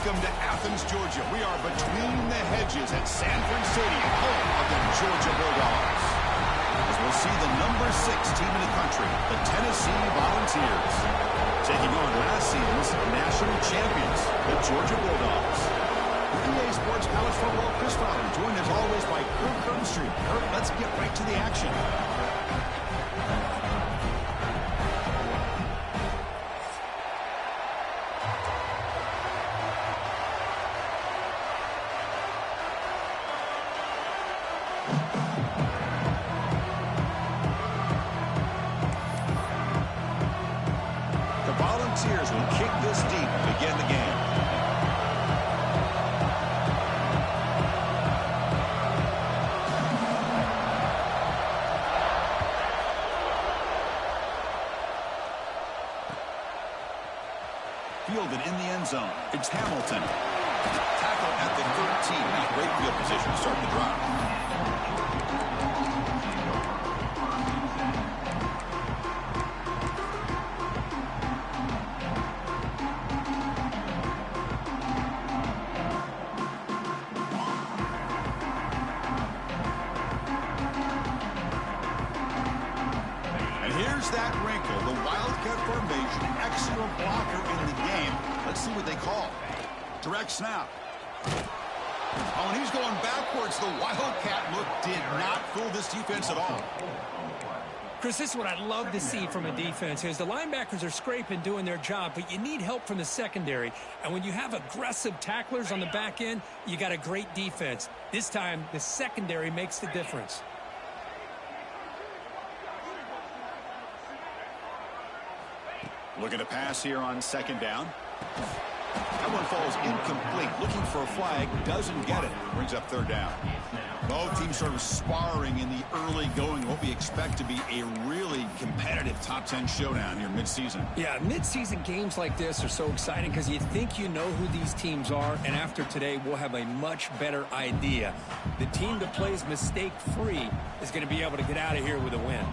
Welcome to Athens, Georgia. We are between the hedges at Sanford Stadium, home of the Georgia Bulldogs. As we'll see the number 6 team in the country, the Tennessee Volunteers, taking on last season's national champions, the Georgia Bulldogs. The EA Sports College Football Chris Fowler, joined as always by Kirk Crumbstreet. Kirk, let's get right to the action. Volunteers will kick this deep to begin the game. Fielded in the end zone. It's Hamilton. Tackle at the 13. Not great field position to start the drive. That wrinkle, the Wildcat formation, excellent blocker in the game. Let's see what they call. Direct snap. Oh, and he's going backwards. The Wildcat look did not fool this defense at all. Chris, this is what I'd love to see from a defense. Is the linebackers are scraping, doing their job, but you need help from the secondary. And when you have aggressive tacklers on the back end, you got a great defense. This time, the secondary makes the difference. Looking to pass here on second down. That one falls incomplete. Looking for a flag. Doesn't get it. Brings up third down. Both teams sort of sparring in the early going. What we expect to be a really competitive top 10 showdown here midseason. Yeah, midseason games like this are so exciting because you think you know who these teams are. And after today, we'll have a much better idea. The team that plays mistake-free is going to be able to get out of here with a win.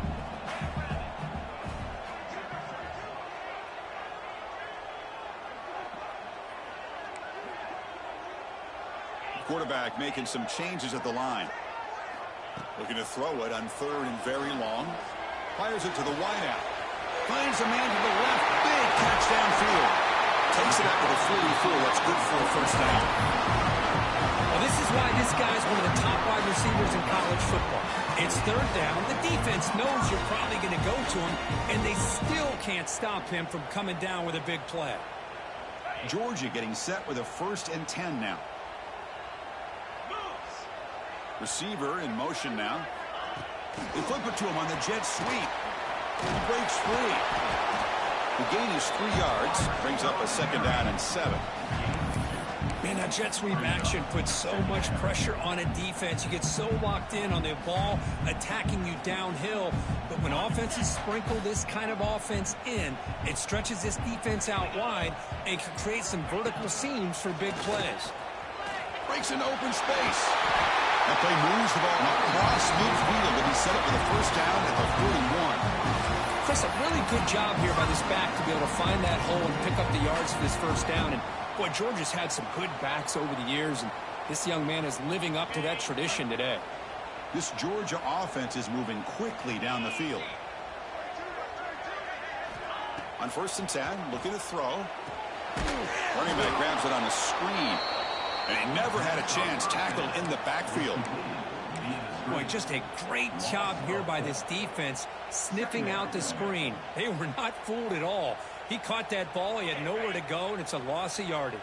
Quarterback making some changes at the line. Looking to throw it on third and very long. Fires it to the wideout. Finds a man to the left. Big catch downfield. Takes it out to the 44. That's good for a first down. Well, this is why this guy's one of the top wide receivers in college football. It's third down. The defense knows you're probably going to go to him, and they still can't stop him from coming down with a big play. Georgia getting set with a 1st and 10 now. Receiver in motion now. They flip it to him on the jet sweep. He breaks free. The gain is 3 yards. Brings up a 2nd down and 7. Man, that jet sweep action puts so much pressure on a defense. You get so locked in on the ball attacking you downhill. But when offenses sprinkle this kind of offense in, it stretches this defense out wide and can create some vertical seams for big plays. Breaks into open space. That play moves the ball across midfield, and he set up for the first down at the 41. Chris, a really good job here by this back to be able to find that hole and pick up the yards for this first down. And, boy, Georgia's had some good backs over the years, and this young man is living up to that tradition today. This Georgia offense is moving quickly down the field. On 1st and 10, looking to throw. Running back grabs it on the screen. And he never had a chance. Tackled in the backfield. Boy, just a great job here by this defense, sniffing out the screen. They were not fooled at all. He caught that ball. He had nowhere to go, and it's a loss of yardage.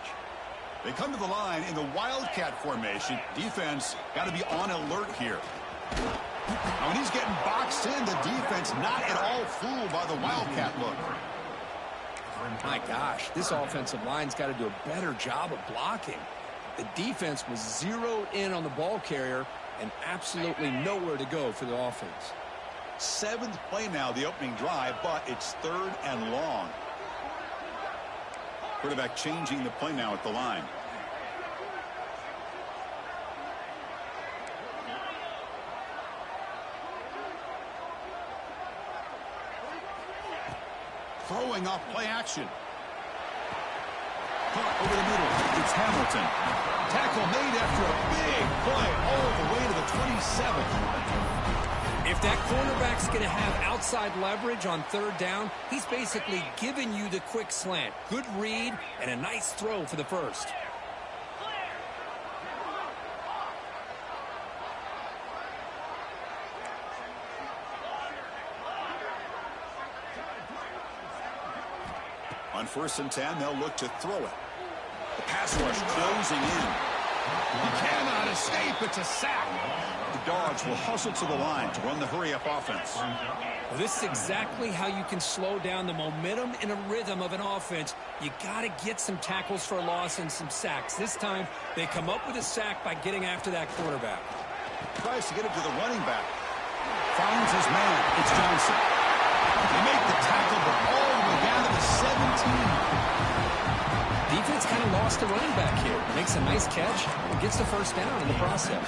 They come to the line in the Wildcat formation. Defense got to be on alert here. Now, when he's getting boxed in, the defense not at all fooled by the Wildcat look. My gosh, this offensive line's got to do a better job of blocking. The defense was zeroed in on the ball carrier and absolutely nowhere to go for the offense. 7th play now, the opening drive, but it's 3rd and long. Quarterback changing the play now at the line. Throwing off play action. Caught over the middle. It's Hamilton. Tackle made after a big play all the way to the 27th. If that cornerback's going to have outside leverage on third down, he's basically giving you the quick slant. Good read and a nice throw for the first. On 1st and 10, they'll look to throw it. The pass rush closing in. He cannot escape. It's a sack. The Dogs will hustle to the line to run the hurry-up offense. Well, this is exactly how you can slow down the momentum and a rhythm of an offense. You got to get some tackles for a loss and some sacks. This time, they come up with a sack by getting after that quarterback. Tries to get it to the running back. Finds his man. It's Johnson. They make the tackle, but all the way down to the 17. Defense kind of lost the running back here. Makes a nice catch and gets the first down in the process.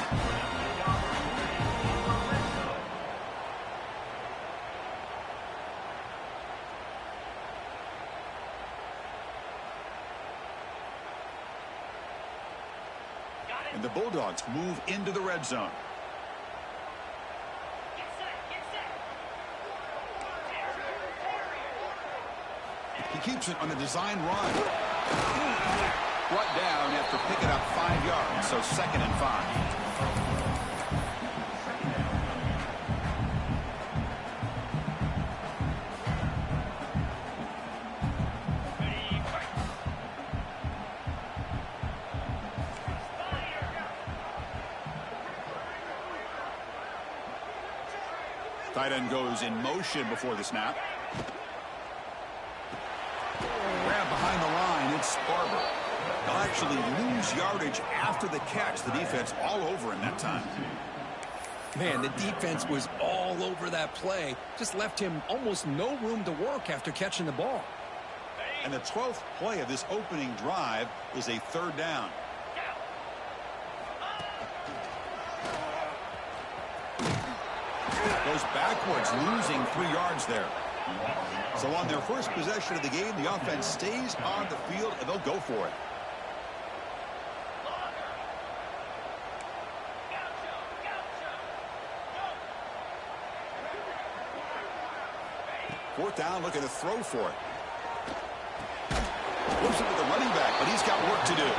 And the Bulldogs move into the red zone. He keeps it on a design run. Brought down after picking up 5 yards, so 2nd and 5. Tight end goes in motion before the snap. Grab behind the line, it's Barber. They'll actually lose yardage after the catch. The defense all over him that time. Man, the defense was all over that play. Just left him almost no room to work after catching the ball. And the 12th play of this opening drive is a 3rd down. Goes backwards, losing 3 yards there. So on their first possession of the game, the offense stays on the field, and they'll go for it. Fourth down, looking to throw for it. Looks it with the running back, but he's got work to do.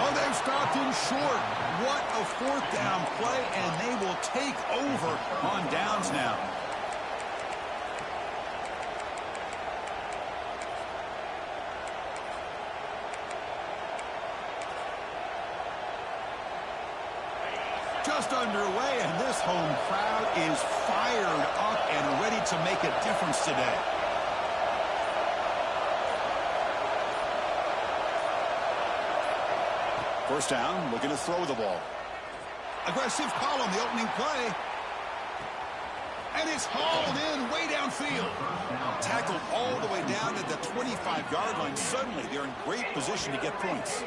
Oh, they've stopped him short. What a 4th down play, and they will take over on downs now. Just underway, and this home crowd is fired up and ready to make a difference today. First down, looking to throw the ball. Aggressive call on the opening play. And it's hauled in way downfield. Tackled all the way down at the 25-yard line. Suddenly, they're in great position to get points.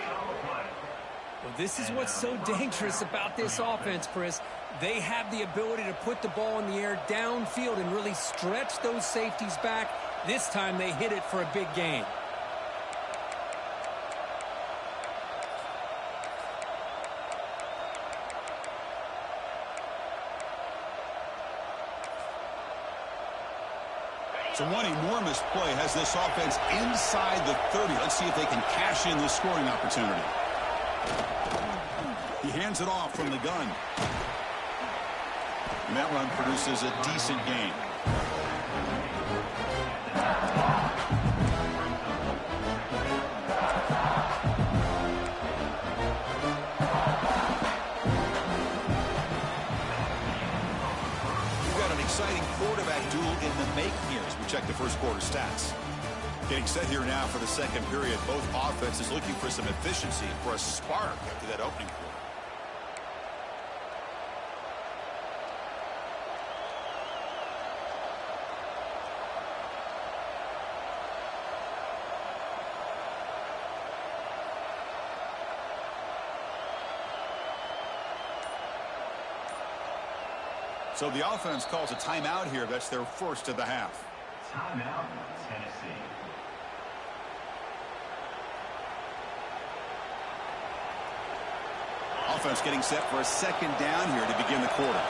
Well, this is what's so dangerous about this offense, Chris. They have the ability to put the ball in the air downfield and really stretch those safeties back. This time they hit it for a big gain. So one enormous play has this offense inside the 30. Let's see if they can cash in this scoring opportunity. He hands it off from the gun. And that run produces a decent gain. We've got an exciting quarterback duel in the making here as we check the first quarter stats. Getting set here now for the second period. Both offenses looking for some efficiency, for a spark after that opening quarter. So the offense calls a timeout here. That's their first of the half. Timeout, Tennessee. Offense getting set for a second down here to begin the quarter.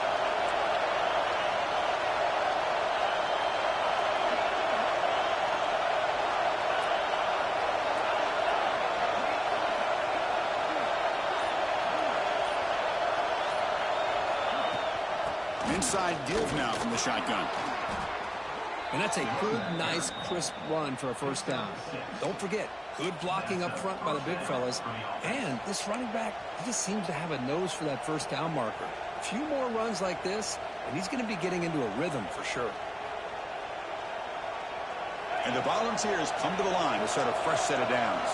Inside give now from the shotgun. And that's a good, nice, crisp run for a first down. Don't forget, good blocking up front by the big fellas. And this running back, he just seems to have a nose for that first down marker. A few more runs like this, and he's going to be getting into a rhythm for sure. And the Volunteers come to the line to start a fresh set of downs.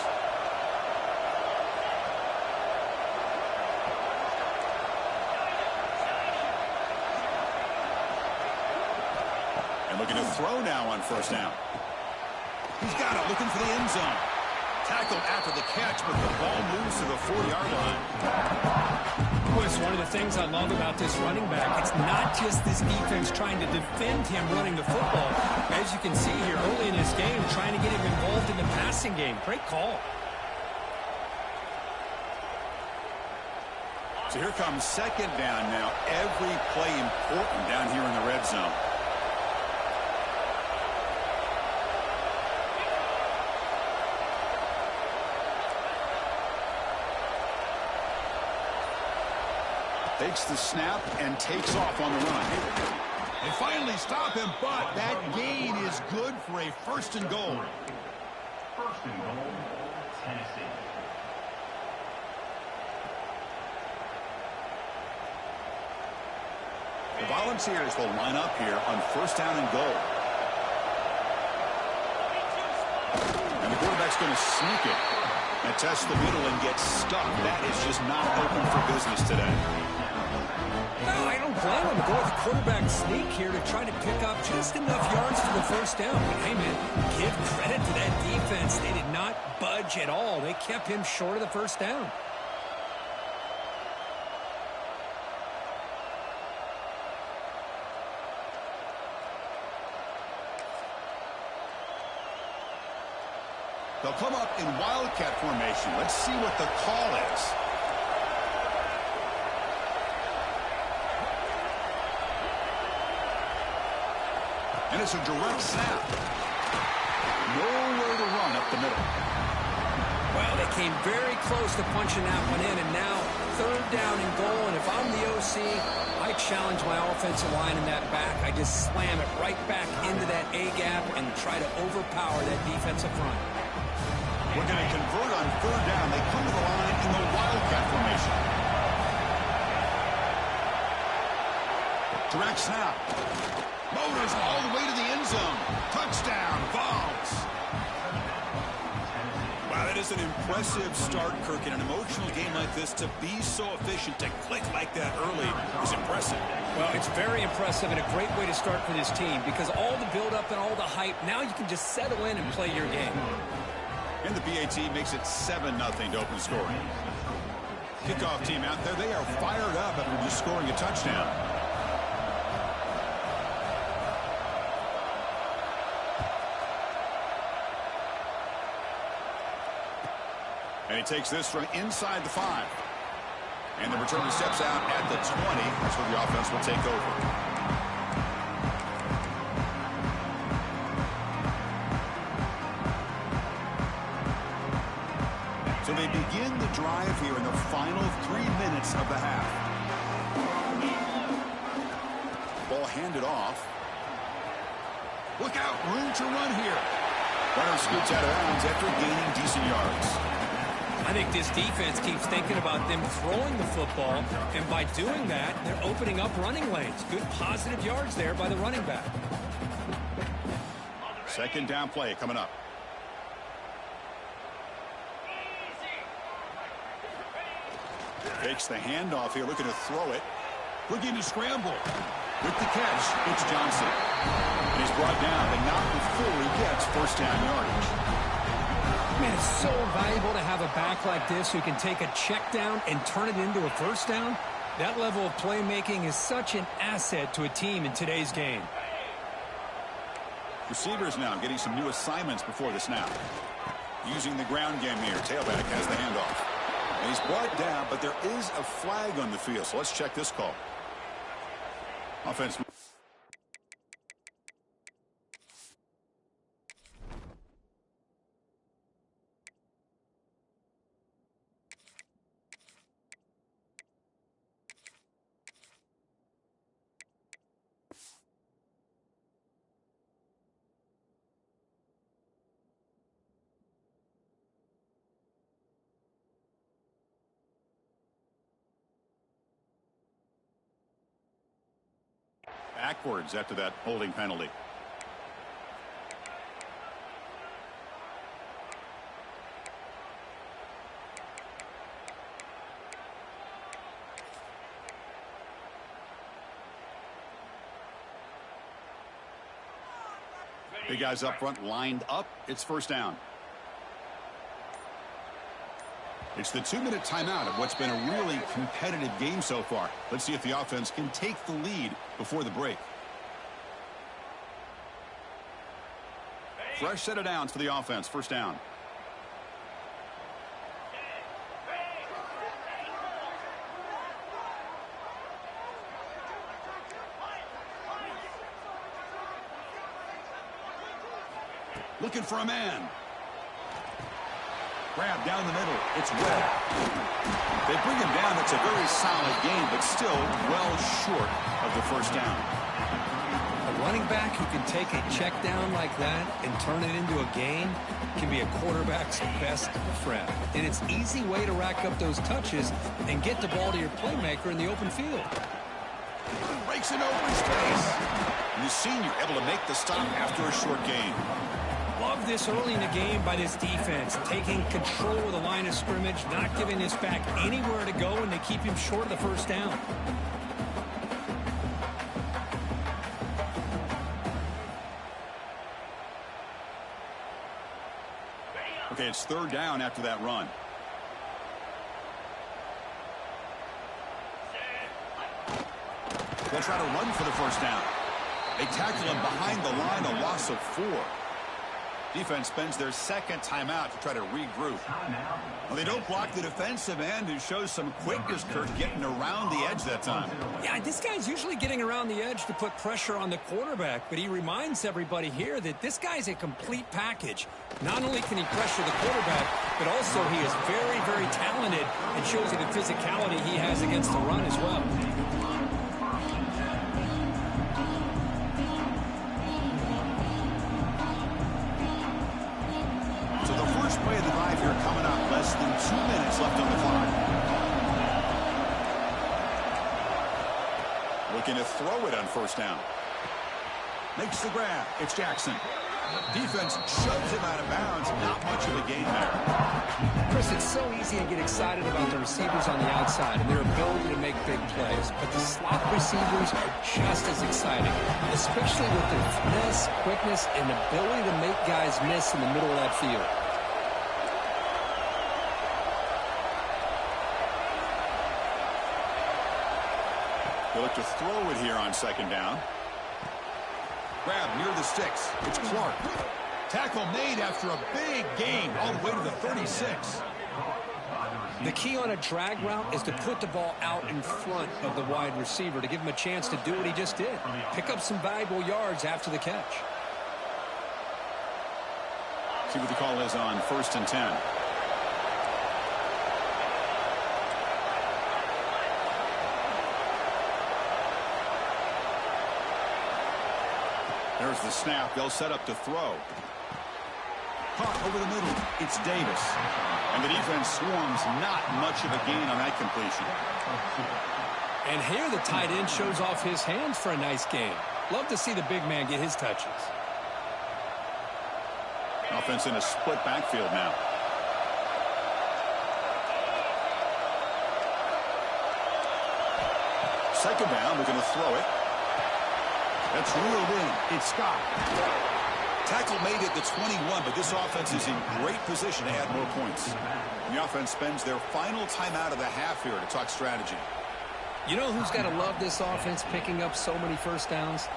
Looking to throw now on first down. He's got it, looking for the end zone. Tackled after the catch, but the ball moves to the 40-yard line. Boy, it's one of the things I love about this running back. It's not just this defense trying to defend him running the football. As you can see here early in this game, trying to get him involved in the passing game. Great call. So here comes second down now. Every play important down here in the red zone. Takes the snap and takes off on the run. They finally stop him, but that gain is good for a first and goal. First and goal, Tennessee. The Volunteers will line up here on first down and goal. And the quarterback's going to sneak it. And test the middle and get stuck. That is just not open for business today. No, I don't blame him to go with the quarterback sneak here to try to pick up just enough yards for the first down. But hey, man, give credit to that defense. They did not budge at all. They kept him short of the first down. They'll come up in wildcat formation. Let's see what the call is. And it's a direct snap. Nowhere to run up the middle. Well, they came very close to punching that one in, and now third down and goal. And if I'm the OC, I challenge my offensive line in that back. I just slam it right back into that A-gap and try to overpower that defensive front. We're going to convert on third down. They come to the line in the wildcat formation. Direct snap. Motors all the way to the end zone. Touchdown, Vols. Wow, that is an impressive start, Kirk. In an emotional game like this, to be so efficient, to click like that early is impressive. Well, it's very impressive and a great way to start for this team because all the build-up and all the hype, now you can just settle in and play your game. And the PAT makes it 7-0 to open scoring. Kickoff team out there. They are fired up after just scoring a touchdown. And he takes this from inside the 5. And the returner steps out at the 20. That's where the offense will take over. So they begin the drive here in the final 3 minutes of the half. Ball handed off. Look out, room to run here. Runner scoots out of bounds after gaining decent yards. I think this defense keeps thinking about them throwing the football, and by doing that, they're opening up running lanes. Good positive yards there by the running back. Second down play coming up. Takes the handoff here, looking to throw it. Looking to scramble. With the catch, it's Johnson. And he's brought down, but not before he gets first down yardage. Man, it's so valuable to have a back like this who can take a check down and turn it into a first down. That level of playmaking is such an asset to a team in today's game. Receivers now getting some new assignments before the snap. Using the ground game here. Tailback has the handoff. And he's brought down, but there is a flag on the field. So let's check this call. Offense. Backwards after that holding penalty. Big guys up front lined up. It's first down. It's the 2-minute timeout of what's been a really competitive game so far. Let's see if the offense can take the lead before the break. Fresh set of downs for the offense. First down. Looking for a man. Grab down the middle. It's Webb. They bring him down. It's a very solid game, but still well short of the first down. A running back who can take a check down like that and turn it into a gain can be a quarterback's best friend. And it's an easy way to rack up those touches and get the ball to your playmaker in the open field. Breaks an open space. And the senior able to make the stop after a short gain. Love this early in the game by this defense, taking control of the line of scrimmage, not giving this back anywhere to go, and they keep him short of the first down. Okay, it's third down after that run. They'll try to run for the first down. They tackle him behind the line, a loss of 4. Defense spends their second timeout to try to regroup. Well, they don't block the defensive end, who shows some quickness, Kurt, getting around the edge that time. Yeah, this guy's usually getting around the edge to put pressure on the quarterback, but he reminds everybody here that this guy's a complete package. Not only can he pressure the quarterback, but also he is very, very talented and shows you the physicality he has against the run as well. Play of the drive here coming up. Less than 2 minutes left on the clock. Looking to throw it on first down. Makes the grab. It's Jackson. Defense shoves him out of bounds. Not much of a gain there. Chris, it's so easy to get excited about the receivers on the outside and their ability to make big plays, but the slot receivers are just as exciting, especially with their finesse, quickness, and ability to make guys miss in the middle of that field. They look to throw it here on second down. Grab near the sticks. It's Clark. Tackle made after a big gain all the way to the 36. The key on a drag route is to put the ball out in front of the wide receiver to give him a chance to do what he just did. Pick up some valuable yards after the catch. See what the call is on first and 10. There's the snap. They'll set up to throw. Caught over the middle. It's Davis. And the defense swarms. Not much of a gain on that completion. And here the tight end shows off his hands for a nice game. Love to see the big man get his touches. Offense in a split backfield now. Second down. We're going to throw it. That's reeled in. It's Scott. Tackle made at the 21, but this offense is in great position to add more points. The offense spends their final timeout of the half here to talk strategy. You know who's got to love this offense picking up so many first downs?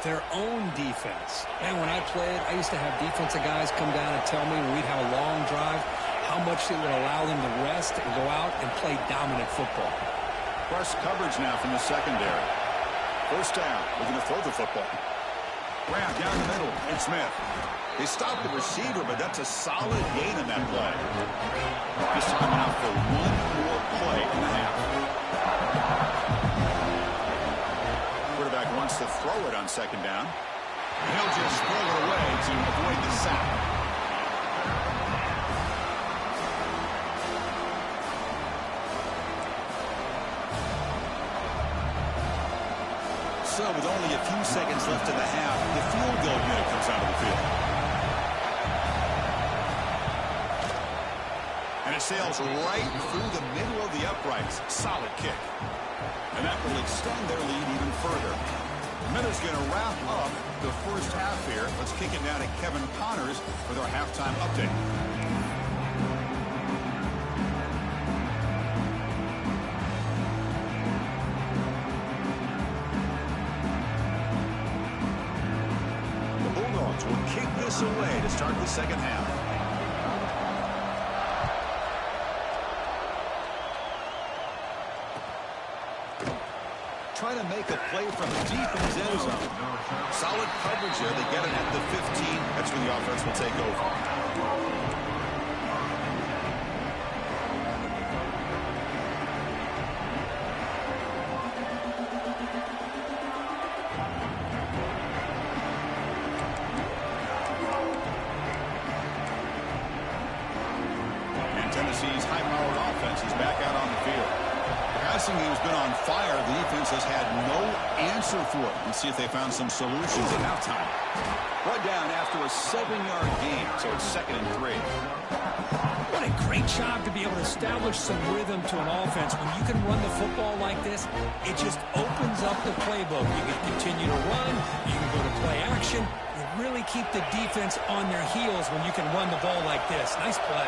Their own defense. Man, when I played, I used to have defensive guys come down and tell me when we'd have a long drive how much it will allow them to rest and go out and play dominant football. Press coverage now from the secondary. First down. Looking to throw the football. Grab down the middle. It's Smith. They stopped the receiver, but that's a solid gain in that play. This time out for one more play in the half. Quarterback wants to throw it on second down. And he'll just throw it away to avoid the sack. So with only a few seconds left in the half, the field goal unit comes out of the field. And it sails right through the middle of the uprights. Solid kick. And that will extend their lead even further. Miller's going to wrap up the first half here. Let's kick it now to Kevin Connors with our halftime update. Will kick this away to start the second half. Trying to make a play from deep in his end zone. Solid coverage there. They get it at the 15. That's when the offense will take over. Tennessee's high-powered offense is back out on the field. The passing game's been on fire. The defense has had no answer for it. Let's see if they found some solutions at halftime. One down after a 7-yard gain, so it's 2nd and 3. What a great job to be able to establish some rhythm to an offense. When you can run the football like this, it just opens up the playbook. You can continue to run. You can go to play action. You really keep the defense on their heels when you can run the ball like this. Nice play.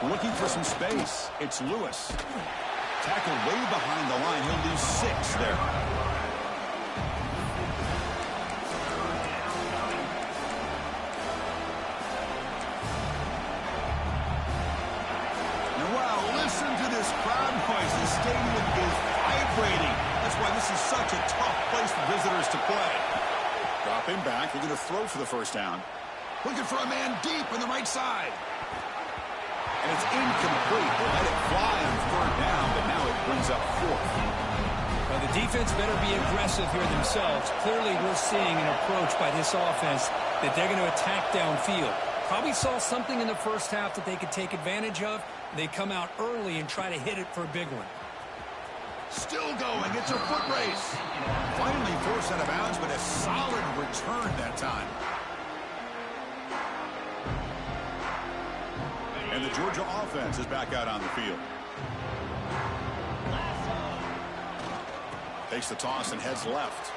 Looking for some space. It's Lewis. Tackled way behind the line. He'll lose 6 there. And wow, listen to this crowd noise. The stadium is vibrating. That's why this is such a tough place for visitors to play. Dropping back. They're going to throw for the first down. Looking for a man deep on the right side. And it's incomplete. They let it fly on 3rd down, but now it brings up 4th. Well, the defense better be aggressive here themselves. Clearly, we're seeing an approach by this offense that they're going to attack downfield. Probably saw something in the first half that they could take advantage of. They come out early and try to hit it for a big one. Still going. It's a foot race. Finally forced out of bounds, but a solid return that time. And the Georgia offense is back out on the field. Takes the toss and heads left.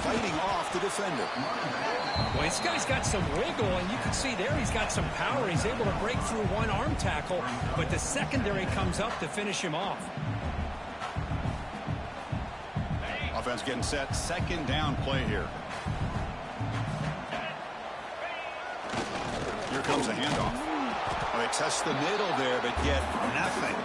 Fighting off the defender. Well, this guy's got some wiggle, and you can see there he's got some power. He's able to break through one arm tackle, but the secondary comes up to finish him off. Offense getting set. 2nd down play here. Here comes the handoff. Well, they test the middle there, but get nothing.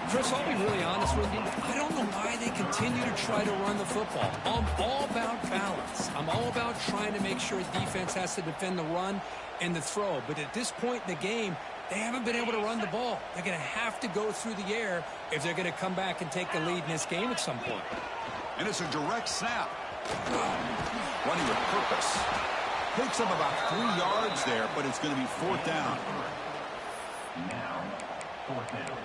Chris, I'll be really honest with you. I don't know why they continue to try to run the football. I'm all about balance. I'm all about trying to make sure defense has to defend the run and the throw. But at this point in the game, they haven't been able to run the ball. They're going to have to go through the air if they're going to come back and take the lead in this game at some point. And it's a direct snap. Running with purpose. Picks up about 3 yards there, but it's going to be 4th down. Now, 4th down.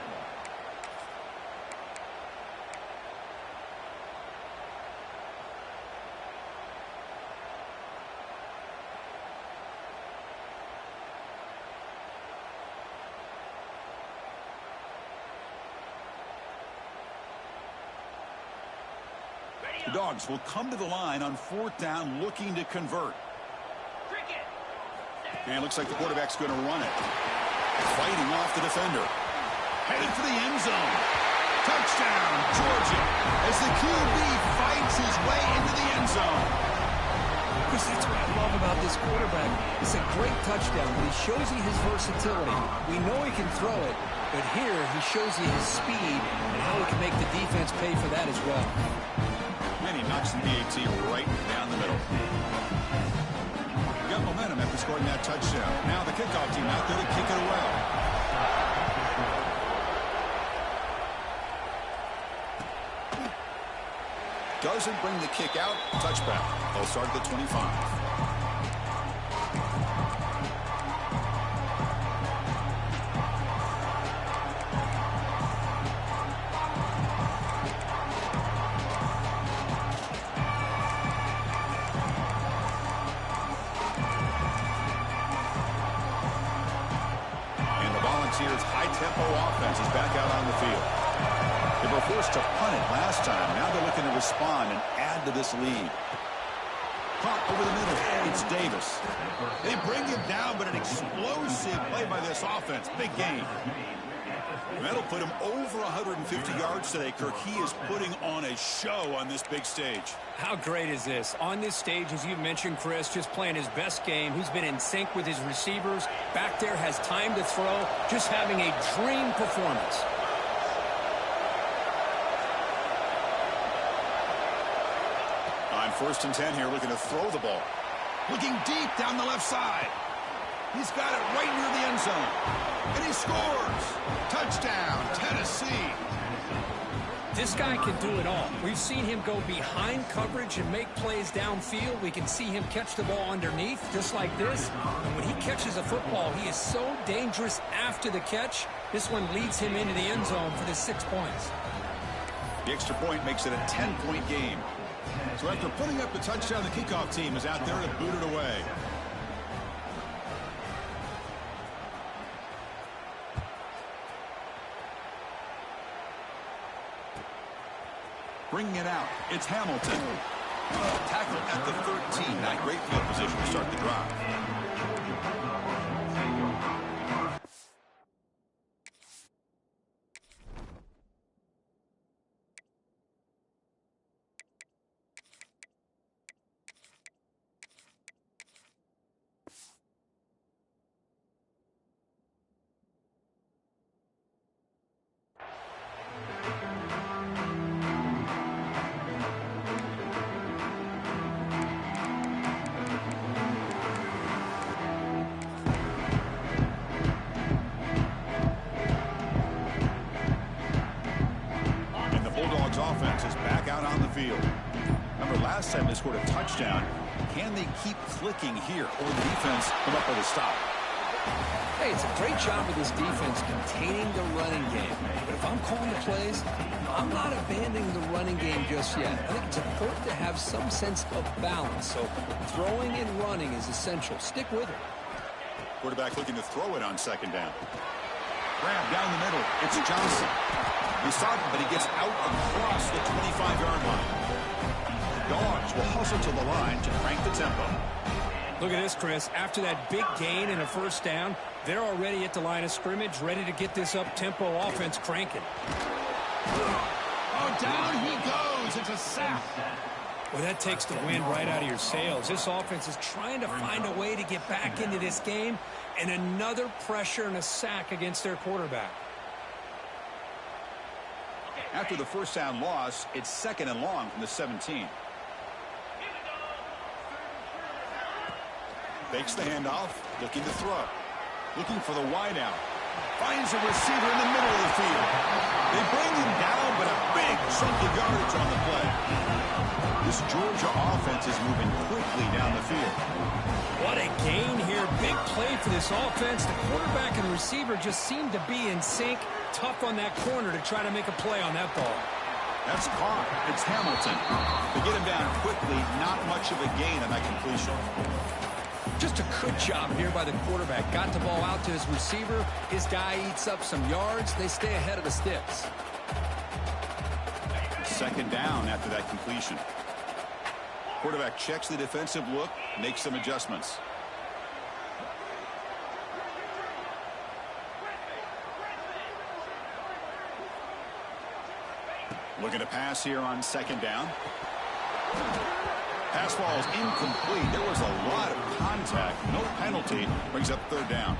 The Dogs will come to the line on 4th down looking to convert. And looks like the quarterback's going to run it. Fighting off the defender. Headed for the end zone. Touchdown, Georgia, as the QB fights his way into the end zone. Chris, that's what I love about this quarterback. It's a great touchdown, but he shows you his versatility. We know he can throw it, but here he shows you his speed and how he can make the defense pay for that as well. And he knocks the PAT right down the middle. Got momentum after scoring that touchdown. Now the kickoff team out there to kick it away. Doesn't bring the kick out. Touchback. They'll start at the 25. High-tempo offense is back out on the field. They were forced to punt it last time. Now they're looking to respond and add to this lead. Caught over the middle. It's Davis. They bring him down, but an explosive play by this offense. Big game. That'll put him over 150 yards today, Kirk. He is putting on a show on this big stage. How great is this? On this stage, as you mentioned, Chris, just playing his best game. He's been in sync with his receivers. Back there, has time to throw. Just having a dream performance. On 1st and 10 here, looking to throw the ball. Looking deep down the left side. He's got it right near the end zone. And he scores. Touchdown, Tennessee. This guy can do it all. We've seen him go behind coverage and make plays downfield. We can see him catch the ball underneath, just like this. And when he catches a football, he is so dangerous after the catch. This one leads him into the end zone for the 6 points. The extra point makes it a 10-point game. So after putting up the touchdown, the kickoff team is out there to boot it away. Bringing it out, it's Hamilton. Tackle at the 13. Not great field position to start the drive. Offense is back out on the field. Remember, last time they scored a touchdown. Can they keep clicking here, or the defense come up with a stop? Hey, it's a great job of this defense containing the running game. But if I'm calling the plays, I'm not abandoning the running game just yet. I think it's important to have some sense of balance. So throwing and running is essential. Stick with it. Quarterback looking to throw it on 2nd down. Grab down the middle. It's Johnson. He saw it, but he gets out across the 25-yard line. Dogs will hustle to the line to crank the tempo. Look at this, Chris. After that big gain and a 1st down, they're already at the line of scrimmage, ready to get this up-tempo offense cranking. Oh, down he goes. It's a sack. Well, that takes the wind right out of your sails. This offense is trying to find a way to get back into this game, and another pressure and a sack against their quarterback. After the 1st down loss, it's 2nd and long from the 17. Fakes the handoff, looking to throw. Looking for the wideout. Finds a receiver in the middle of the field. They bring him down, but a big chunk of yardage on the play. This Georgia offense is moving quickly down the field. What a gain here. Big play for this offense. The quarterback and the receiver just seem to be in sync. Tough on that corner to try to make a play on that ball. That's caught. It's Hamilton. They get him down quickly. Not much of a gain on that completion. Just a good job here by the quarterback. Got the ball out to his receiver. His guy eats up some yards. They stay ahead of the sticks. 2nd down after that completion. Quarterback checks the defensive look, makes some adjustments. Looking to pass here on second down. Pass ball is incomplete. There was a lot of contact. No penalty. Brings up third down.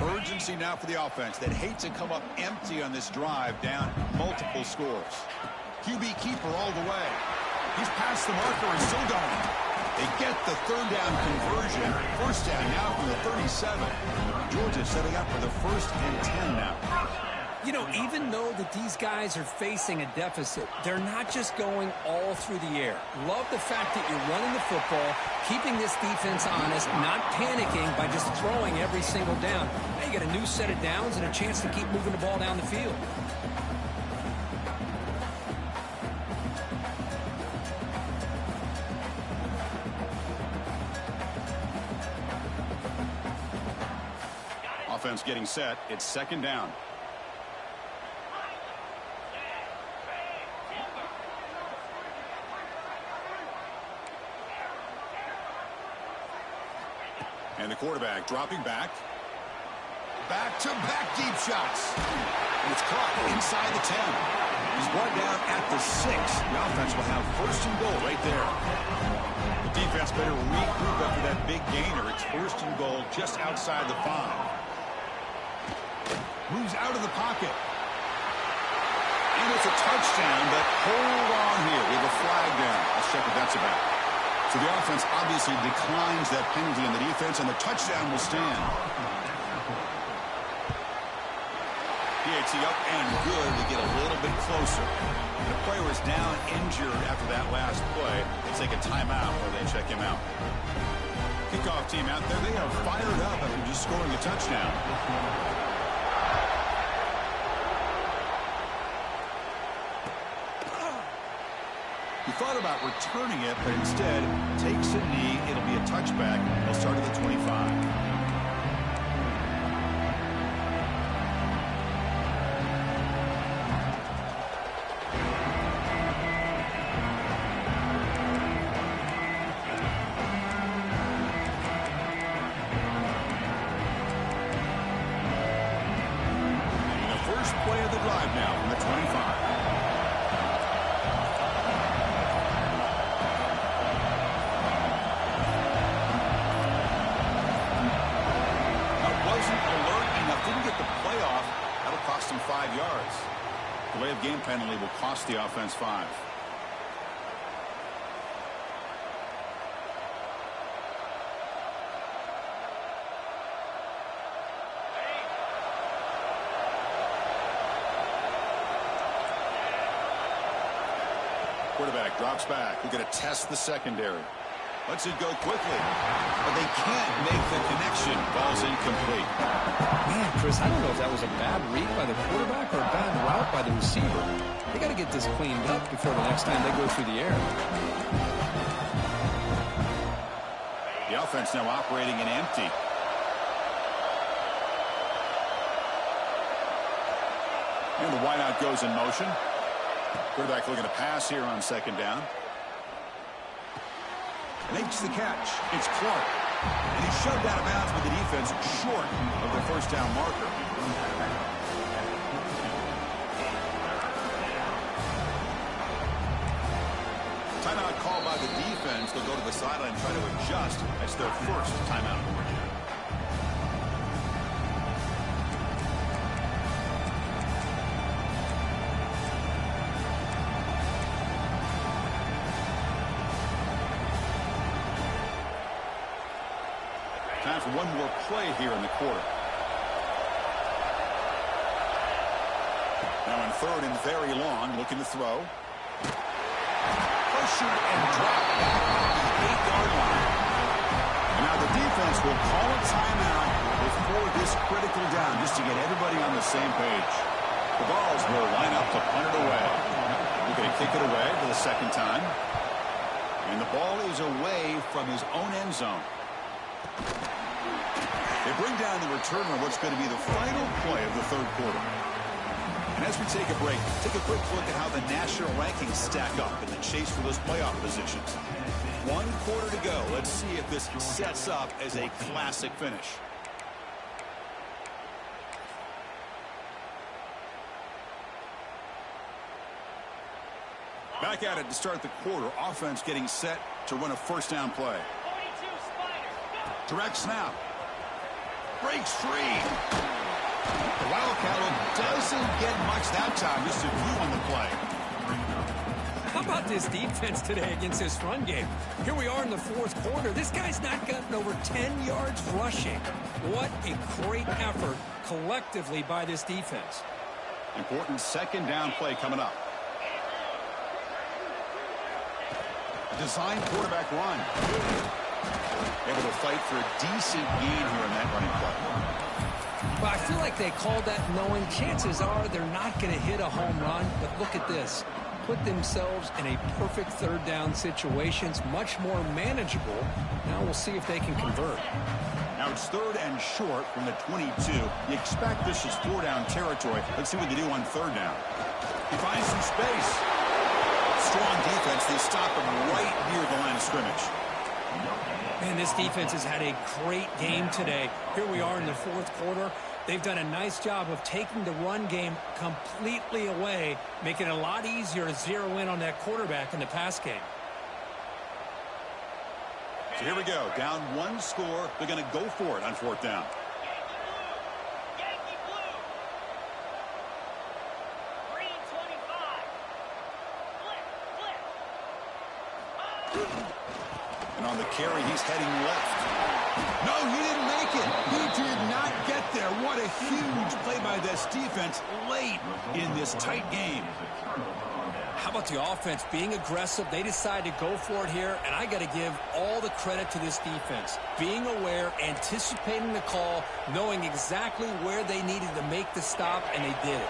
Urgency now for the offense that hate to come up empty on this drive, down multiple scores. QB keeper all the way. He's past the marker and still going. They get the third down conversion. First down now from the 37. Georgia setting up for the 1st and 10 now. You know, even though that these guys are facing a deficit, they're not just going all through the air. Love the fact that you're running the football, keeping this defense honest, not panicking by just throwing every single down. Now you got a new set of downs and a chance to keep moving the ball down the field. Offense getting set. It's second down. And the quarterback dropping back. Back-to-back deep shots. And it's caught inside the 10. He's brought down at the 6. The offense will have 1st and goal right there. The defense better regroup after that big gainer. It's 1st and goal just outside the 5. Moves out of the pocket. And it's a touchdown, but hold on here. We have a flag down. Let's check what that's about. So the offense obviously declines that penalty in the defense, and the touchdown will stand. PAT up and good to get a little bit closer. The player was down injured after that last play. They take a timeout while they check him out. Kickoff team out there. They are fired up after just scoring a touchdown. He thought about returning it, but instead takes a knee. It'll be a touchback. He'll start at the 25. The first play of the drive now from the 25. Cost him 5 yards. Delay of game penalty will cost the offense 5. Quarterback drops back. We're going to test the secondary. Lets it go quickly, but they can't make the connection. Ball's incomplete. Man, Chris, I don't know if that was a bad read by the quarterback or a bad route by the receiver. They got to get this cleaned up before the next time they go through the air. The offense now operating in empty. And the wideout goes in motion. Quarterback looking to pass here on second down. Makes the catch. It's Clark. And he's shoved out of bounds with the defense short of the first down marker. Timeout called by the defense. They'll go to the sideline and try to adjust. That's their first timeout. Time for one more play here in the quarter. Now in third and very long, looking to throw. Pressured and dropped back at the 8-yard line. And now the defense will call a timeout before this critical down, just to get everybody on the same page. The Vols will line up to punt it away. We're going to kick it away for the second time. And the ball is away from his own end zone. They bring down the return on what's going to be the final play of the third quarter. And as we take a break, take a quick look at how the national rankings stack up in the chase for those playoff positions. 1 quarter to go. Let's see if this sets up as a classic finish. Back at it to start the quarter. Offense getting set to run a first down play. Direct snap. Breaks free. The Wildcat doesn't get much that time. Just a few on the play. How about this defense today against this run game? Here we are in the 4th quarter. This guy's not gotten over 10 yards rushing. What a great effort collectively by this defense. Important second down play coming up. Design quarterback run. Able to fight for a decent gain here in that running play. Well, I feel like they called that knowing chances are they're not going to hit a home run. But look at this. Put themselves in a perfect 3rd down situations, much more manageable. Now we'll see if they can convert. Now it's 3rd and short from the 22. You expect this is 4 down territory. Let's see what they do on 3rd down. He finds some space. Strong defense. They stop him right near the line of scrimmage. Man, this defense has had a great game today. Here we are in the 4th quarter. They've done a nice job of taking the run game completely away, making it a lot easier to zero in on that quarterback in the pass game. So here we go. Down 1 score. They're going to go for it on 4th down. And on the carry, he's heading left. No, he didn't make it. He did not get there. What a huge play by this defense late in this tight game. How about the offense being aggressive? They decide to go for it here, and I got to give all the credit to this defense. Being aware, anticipating the call, knowing exactly where they needed to make the stop, and they did it.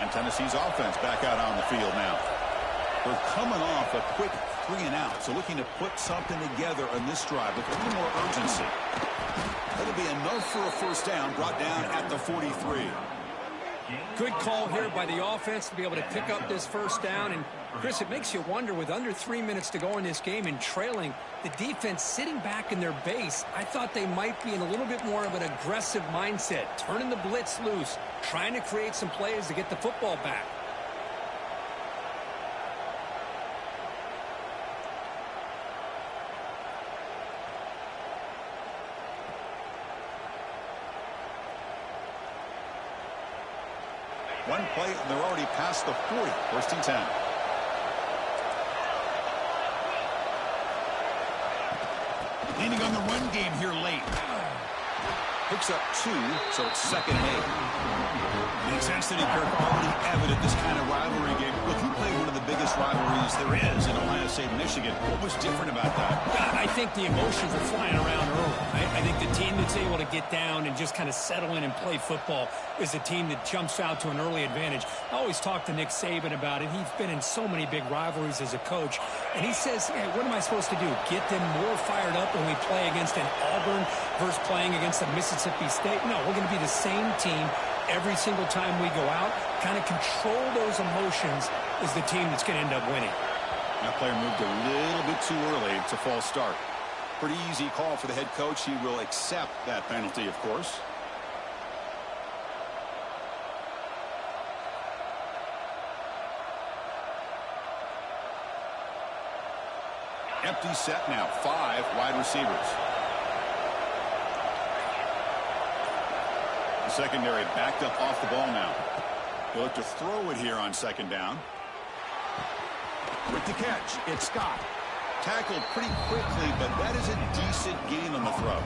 And Tennessee's offense back out on the field now. They're coming off a quick 3 and out, so looking to put something together on this drive with a little more urgency. That'll be enough for a first down, brought down at the 43. Good call here by the offense to be able to pick up this first down. And, Chris, it makes you wonder, with under 3 minutes to go in this game and trailing, the defense sitting back in their base, I thought they might be in a little bit more of an aggressive mindset, turning the blitz loose, trying to create some plays to get the football back. One play, and they're already past the 40. 1st and 10. Leaning on the run game here late. Picks up 2, so it's 2nd and 8. The intensity curve already evident this kind of rivalry game. Look, you played one of the biggest rivalries there is in Ohio State, Michigan. What was different about that? I think the emotions are flying around early. I think the team that's able to get down and just kind of settle in and play football is a team that jumps out to an early advantage. I always talk to Nick Saban about it. He's been in so many big rivalries as a coach. And he says, hey, what am I supposed to do? Get them more fired up when we play against an Auburn versus playing against a Mississippi State? No, we're going to be the same team every single time we go out. Kind of control those emotions is the team that's going to end up winning. That player moved a little bit too early. It's a false start. Pretty easy call for the head coach. He will accept that penalty, of course. Empty set now. 5 wide receivers. The secondary backed up off the ball now. They'll look to throw it here on 2nd down. With the catch, it's Scott. Tackled pretty quickly, but that is a decent gain on the throw.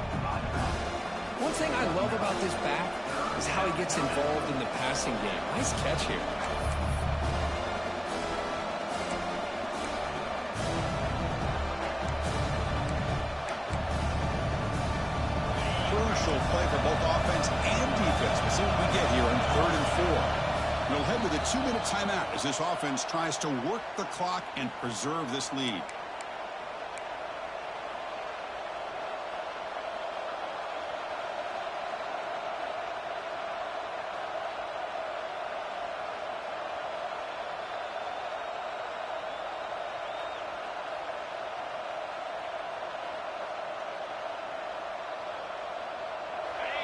One thing I love about this back is how he gets involved in the passing game. Nice catch here. Crucial play for both offense and defense. We'll see what we get here on 3rd and 4. We'll head to the 2-minute timeout as this offense tries to work the clock and preserve this lead.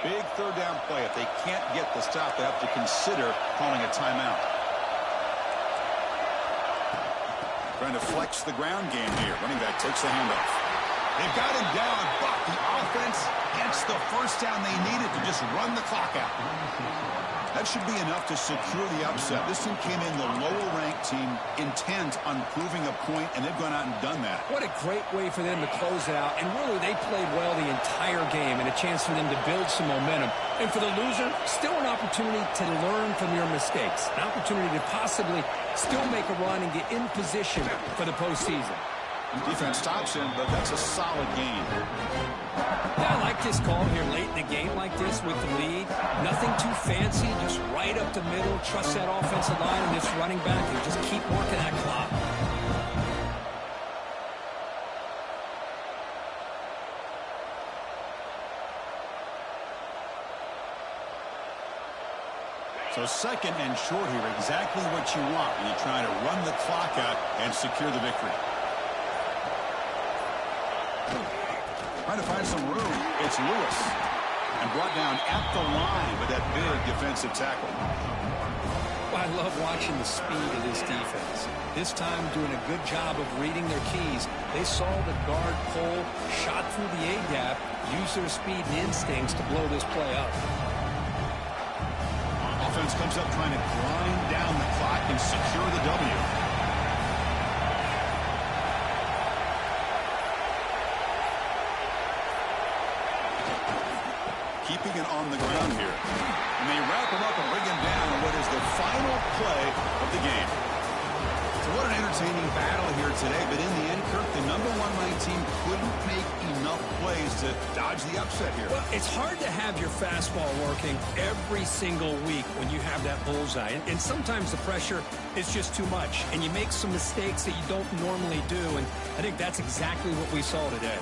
Big third down play. If they can't get the stop, they have to consider calling a timeout. Trying to flex the ground game here. Running back takes the handoff. They've got him down, but the offense gets the first down they needed to just run the clock out. That should be enough to secure the upset. This team came in the lower-ranked team intent on proving a point, and they've gone out and done that. What a great way for them to close out. And really, they played well the entire game and a chance for them to build some momentum. And for the loser, still an opportunity to learn from your mistakes. An opportunity to possibly still make a run and get in position for the postseason. Defense stops him, but that's a solid game. Yeah, I like this call here late in the game like this with the lead. Nothing too fancy, just right up the middle. Trust that offensive line and this running back and just keep working that clock. So second and short here, exactly what you want when you're trying to run the clock out and secure the victory. Trying to find some room. It's Lewis. And brought down at the line with that big defensive tackle. Well, I love watching the speed of this defense. This time doing a good job of reading their keys. They saw the guard pull, shot through the A-gap, used their speed and instincts to blow this play up. Offense comes up trying to grind down the clock and secure the W. Keeping it on the ground here. And they wrap him up and bring him down on what is the final play of the game. So what an entertaining battle here today. But in the end, Kirk, the #1 ranked team couldn't make enough plays to dodge the upset here. Well, it's hard to have your fastball working every single week when you have that bullseye. And sometimes the pressure is just too much. And you make some mistakes that you don't normally do. And I think that's exactly what we saw today.